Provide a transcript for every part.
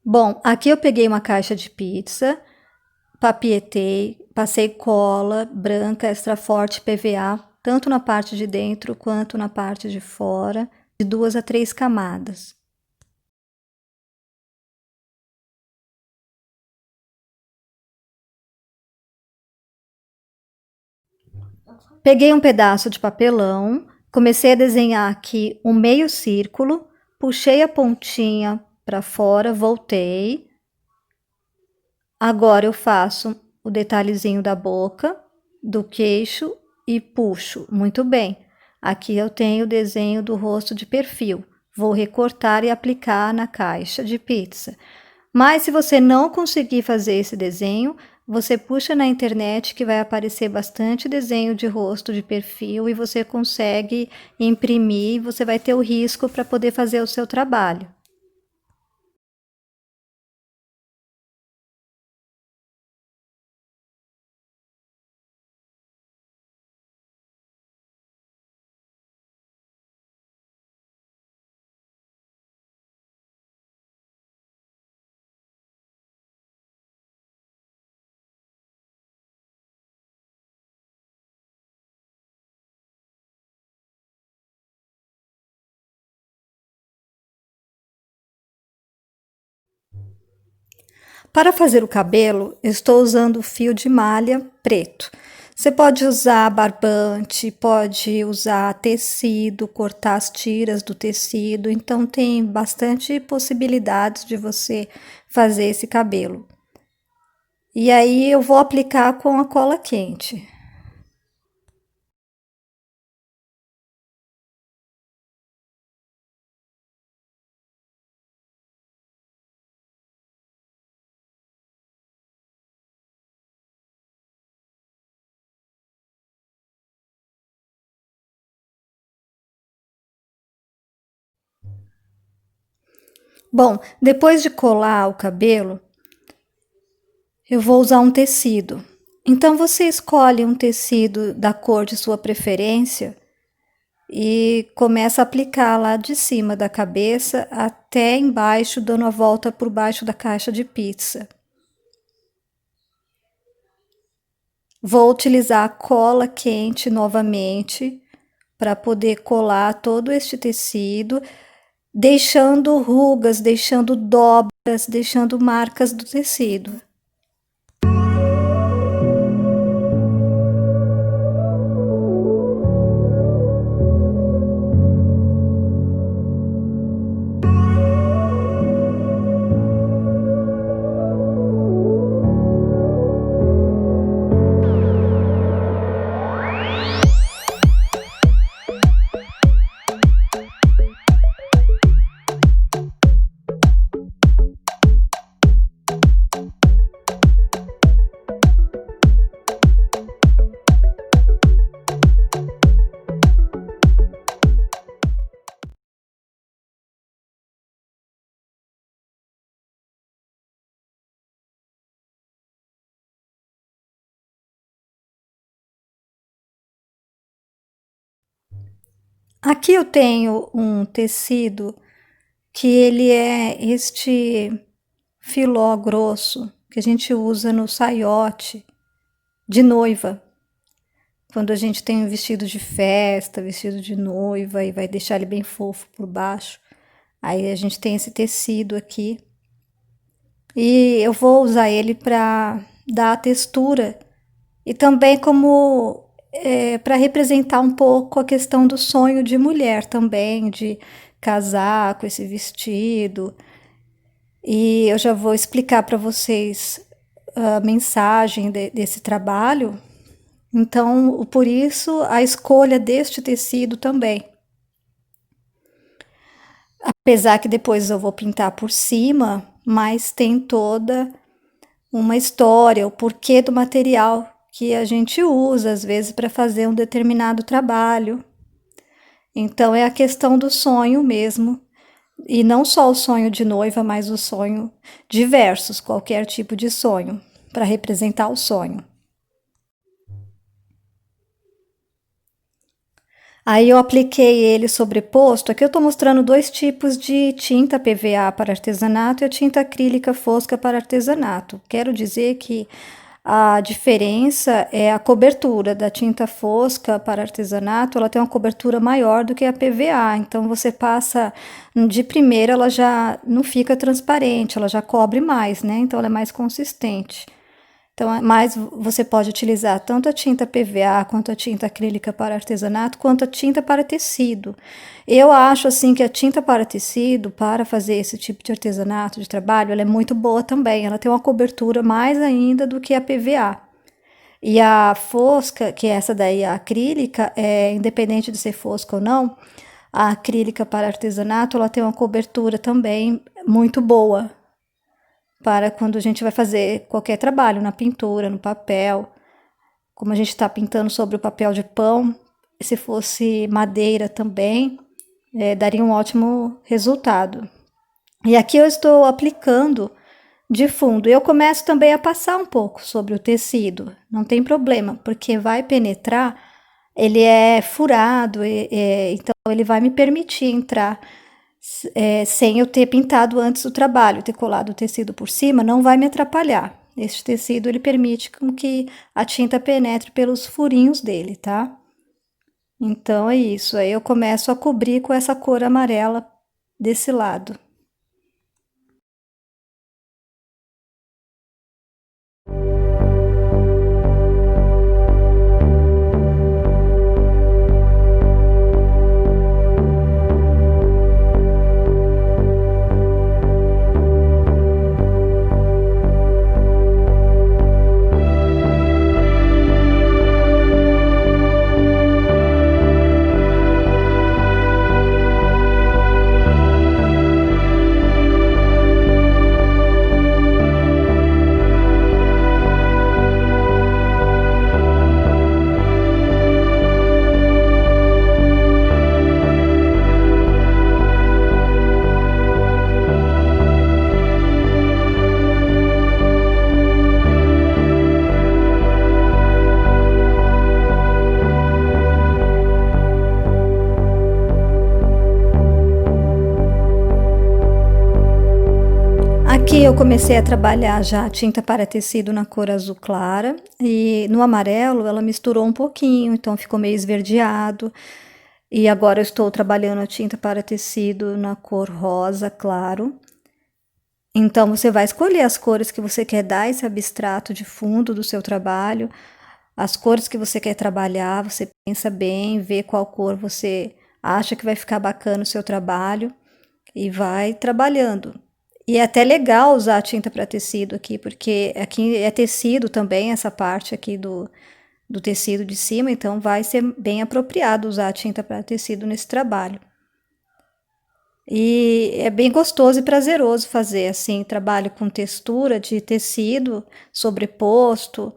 Bom, aqui eu peguei uma caixa de pizza, papietei, passei cola branca extra forte PVA, tanto na parte de dentro quanto na parte de fora, de 2 a 3 camadas. Peguei um pedaço de papelão, comecei a desenhar aqui um meio círculo, puxei a pontinha para fora, voltei. Agora eu faço o detalhezinho da boca, do queixo e puxo. Muito bem. Aqui eu tenho o desenho do rosto de perfil. Vou recortar e aplicar na caixa de pizza. Mas se você não conseguir fazer esse desenho, você puxa na internet que vai aparecer bastante desenho de rosto de perfil e você consegue imprimir, você vai ter o risco para poder fazer o seu trabalho. Para fazer o cabelo, estou usando fio de malha preto. Você pode usar barbante, pode usar tecido, cortar as tiras do tecido, então tem bastante possibilidades de você fazer esse cabelo. E aí eu vou aplicar com a cola quente. Bom, depois de colar o cabelo, eu vou usar um tecido. Então você escolhe um tecido da cor de sua preferência e começa a aplicar lá de cima da cabeça até embaixo, dando a volta por baixo da caixa de pizza. Vou utilizar a cola quente novamente para poder colar todo este tecido, deixando rugas, deixando dobras, deixando marcas do tecido. Aqui eu tenho um tecido que ele é este filó grosso que a gente usa no saiote de noiva. Quando a gente tem um vestido de festa, vestido de noiva e vai deixar ele bem fofo por baixo. Aí a gente tem esse tecido aqui. E eu vou usar ele para dar a textura e também como para representar um pouco a questão do sonho de mulher também, de casar com esse vestido. E eu já vou explicar para vocês a mensagem desse trabalho. Então, por isso, a escolha deste tecido também. Apesar que depois eu vou pintar por cima, mas tem toda uma história, o porquê do material que a gente usa, às vezes, para fazer um determinado trabalho. Então, é a questão do sonho mesmo. E não só o sonho de noiva, mas o sonho diversos, qualquer tipo de sonho, para representar o sonho. Aí eu apliquei ele sobreposto. Aqui eu estou mostrando dois tipos de tinta PVA para artesanato e a tinta acrílica fosca para artesanato. Quero dizer que a diferença é a cobertura da tinta fosca para artesanato, ela tem uma cobertura maior do que a PVA. Então você passa de primeira, ela já não fica transparente, ela já cobre mais, né? Então ela é mais consistente. Então, mas você pode utilizar tanto a tinta PVA quanto a tinta acrílica para artesanato, quanto a tinta para tecido. Eu acho assim que a tinta para tecido, para fazer esse tipo de artesanato, de trabalho, ela é muito boa também. Ela tem uma cobertura mais ainda do que a PVA. E a fosca, que é essa daí, a acrílica, independente de ser fosca ou não, a acrílica para artesanato, ela tem uma cobertura também muito boa para quando a gente vai fazer qualquer trabalho, na pintura, no papel. Como a gente está pintando sobre o papel de pão, se fosse madeira também, daria um ótimo resultado. E aqui eu estou aplicando de fundo. Eu começo também a passar um pouco sobre o tecido, não tem problema, porque vai penetrar, ele é furado, então ele vai me permitir entrar sem eu ter pintado antes do trabalho, ter colado o tecido por cima, não vai me atrapalhar. Este tecido ele permite com que a tinta penetre pelos furinhos dele, tá? Então é isso. Aí eu começo a cobrir com essa cor amarela desse lado. Aqui eu comecei a trabalhar já a tinta para tecido na cor azul clara e no amarelo ela misturou um pouquinho, então ficou meio esverdeado. E agora eu estou trabalhando a tinta para tecido na cor rosa claro. Então você vai escolher as cores que você quer dar esse abstrato de fundo do seu trabalho, as cores que você quer trabalhar, você pensa bem, vê qual cor você acha que vai ficar bacana o seu trabalho e vai trabalhando. E é até legal usar a tinta para tecido aqui, porque aqui é tecido também, essa parte aqui do tecido de cima, então vai ser bem apropriado usar a tinta para tecido nesse trabalho. E é bem gostoso e prazeroso fazer assim, trabalho com textura de tecido sobreposto.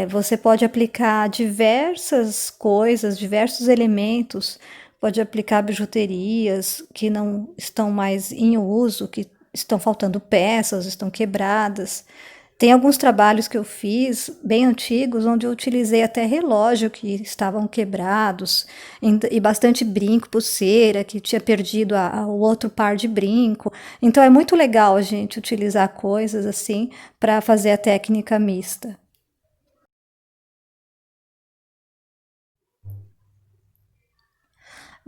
Você pode aplicar diversas coisas, diversos elementos, pode aplicar bijuterias que não estão mais em uso, que estão faltando peças, estão quebradas. Tem alguns trabalhos que eu fiz bem antigos, onde eu utilizei até relógio que estavam quebrados, e bastante brinco, pulseira, que tinha perdido o outro par de brinco. Então é muito legal a gente utilizar coisas assim para fazer a técnica mista.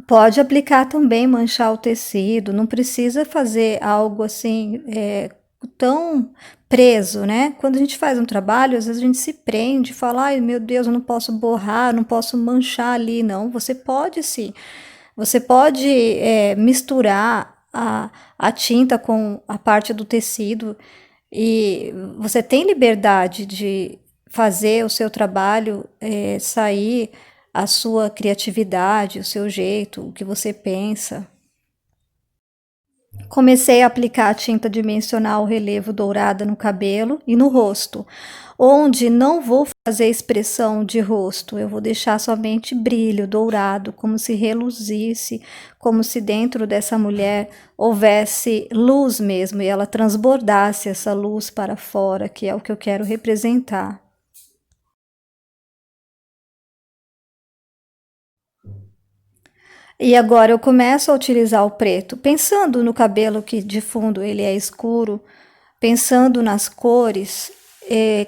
Pode aplicar também, manchar o tecido, não precisa fazer algo assim tão preso, né? Quando a gente faz um trabalho, às vezes a gente se prende, fala, ai meu Deus, eu não posso borrar, não posso manchar ali, não. Você pode sim. Você pode misturar a tinta com a parte do tecido e você tem liberdade de fazer o seu trabalho sair a sua criatividade, o seu jeito, o que você pensa. Comecei a aplicar a tinta dimensional relevo dourada no cabelo e no rosto, onde não vou fazer expressão de rosto, eu vou deixar somente brilho dourado, como se reluzisse, como se dentro dessa mulher houvesse luz mesmo e ela transbordasse essa luz para fora, que é o que eu quero representar. E agora eu começo a utilizar o preto, pensando no cabelo que de fundo ele é escuro, pensando nas cores.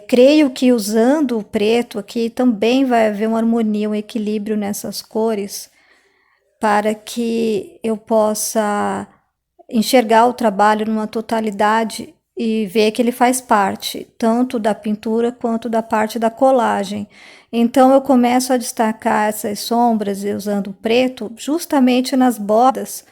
Creio que usando o preto aqui também vai haver uma harmonia, um equilíbrio nessas cores, para que eu possa enxergar o trabalho numa totalidade e ver que ele faz parte tanto da pintura quanto da parte da colagem. Então eu começo a destacar essas sombras usando preto justamente nas bordas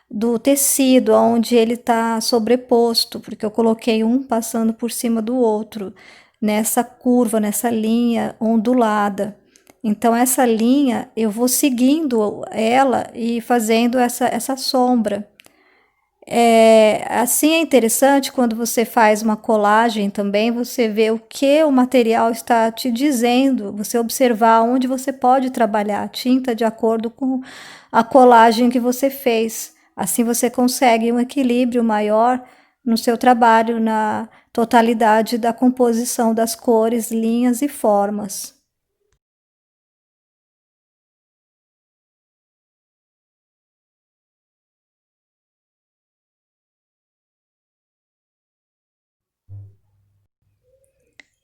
do tecido, onde ele está sobreposto, porque eu coloquei um passando por cima do outro, nessa curva, nessa linha ondulada. Então, essa linha eu vou seguindo ela e fazendo essa sombra. Assim é interessante quando você faz uma colagem também, você vê o que o material está te dizendo, você observar onde você pode trabalhar a tinta de acordo com a colagem que você fez. Assim você consegue um equilíbrio maior no seu trabalho, na totalidade da composição das cores, linhas e formas.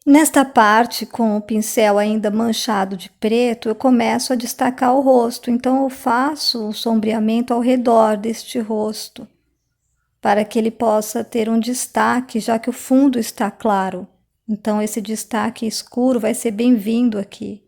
Nesta parte, com o pincel ainda manchado de preto, eu começo a destacar o rosto. Então, eu faço o sombreamento ao redor deste rosto, para que ele possa ter um destaque, já que o fundo está claro. Então, esse destaque escuro vai ser bem-vindo aqui.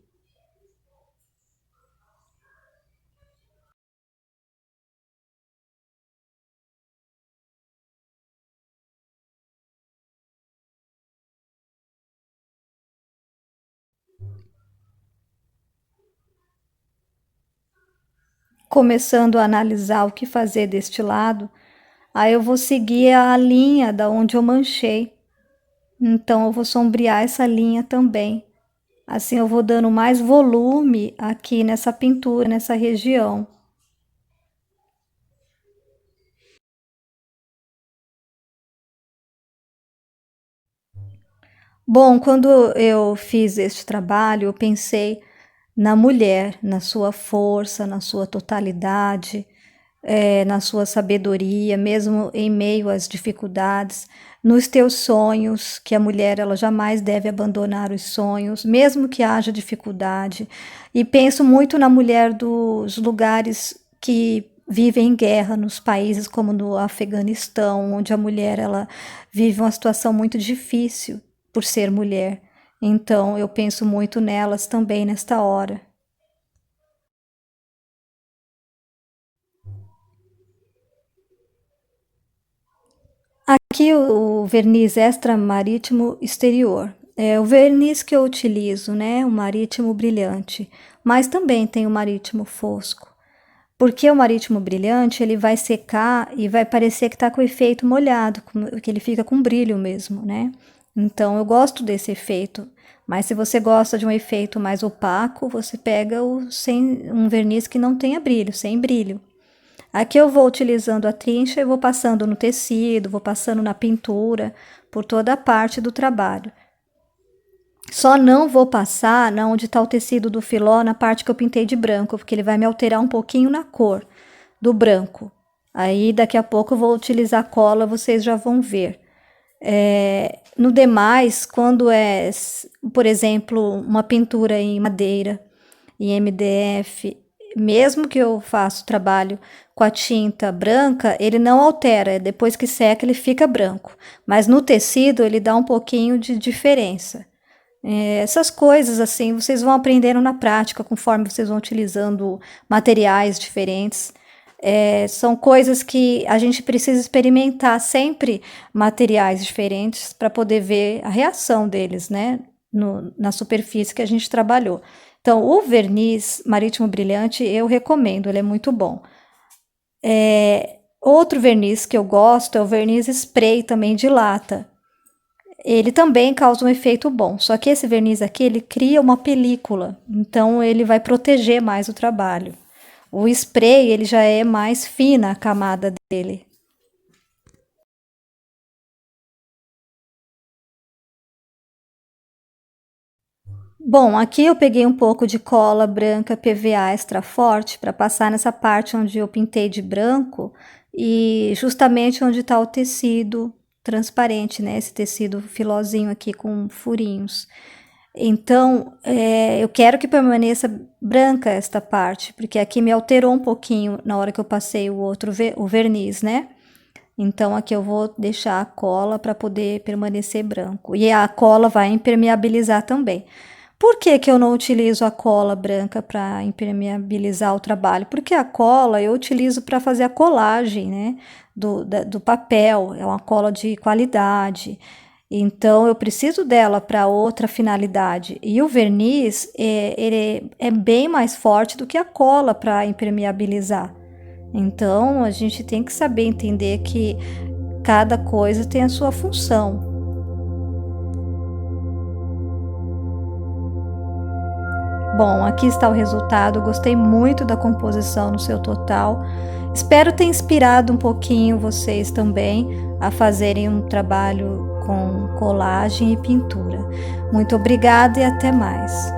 Começando a analisar o que fazer deste lado, aí eu vou seguir a linha da onde eu manchei. Então, eu vou sombrear essa linha também. Assim eu vou dando mais volume aqui nessa pintura, nessa região. Bom, quando eu fiz este trabalho, eu pensei na mulher, na sua força, na sua totalidade, na sua sabedoria, mesmo em meio às dificuldades, nos teus sonhos, que a mulher ela jamais deve abandonar os sonhos, mesmo que haja dificuldade. E penso muito na mulher dos lugares que vivem em guerra, nos países como no Afeganistão, onde a mulher ela vive uma situação muito difícil por ser mulher. Então eu penso muito nelas também nesta hora. Aqui o verniz extra marítimo exterior. É o verniz que eu utilizo, né? O marítimo brilhante. Mas também tem o marítimo fosco. Porque o marítimo brilhante, ele vai secar e vai parecer que está com efeito molhado, que ele fica com brilho mesmo, né? Então eu gosto desse efeito. Mas se você gosta de um efeito mais opaco, você pega um verniz que não tenha brilho, sem brilho. Aqui eu vou utilizando a trincha e vou passando no tecido, vou passando na pintura, por toda a parte do trabalho. Só não vou passar na onde está o tecido do filó, na parte que eu pintei de branco, porque ele vai me alterar um pouquinho na cor do branco. Aí daqui a pouco eu vou utilizar cola, vocês já vão ver. No demais, quando é, por exemplo, uma pintura em madeira, em MDF, mesmo que eu faça o trabalho com a tinta branca, ele não altera, depois que seca ele fica branco. Mas no tecido ele dá um pouquinho de diferença. Essas coisas assim, vocês vão aprendendo na prática, conforme vocês vão utilizando materiais diferentes. São coisas que a gente precisa experimentar sempre materiais diferentes para poder ver a reação deles, né? Na superfície que a gente trabalhou. Então, o verniz marítimo brilhante eu recomendo, ele é muito bom. Outro verniz que eu gosto é o verniz spray também de lata. Ele também causa um efeito bom, só que esse verniz aqui ele cria uma película, então ele vai proteger mais o trabalho. O spray ele já é mais fina a camada dele. Bom, aqui eu peguei um pouco de cola branca PVA extra forte para passar nessa parte onde eu pintei de branco e justamente onde está o tecido transparente, né? Esse tecido filozinho aqui com furinhos. Então, eu quero que permaneça branca esta parte, porque aqui me alterou um pouquinho na hora que eu passei o verniz, né? Então, aqui eu vou deixar a cola para poder permanecer branco. E a cola vai impermeabilizar também. Por que que eu não utilizo a cola branca para impermeabilizar o trabalho? Porque a cola eu utilizo para fazer a colagem, né, do papel, é uma cola de qualidade. Então, eu preciso dela para outra finalidade. E o verniz, ele é bem mais forte do que a cola para impermeabilizar. Então, a gente tem que saber entender que cada coisa tem a sua função. Bom, aqui está o resultado. Gostei muito da composição no seu total. Espero ter inspirado um pouquinho vocês também a fazerem um trabalho com colagem e pintura. Muito obrigada e até mais.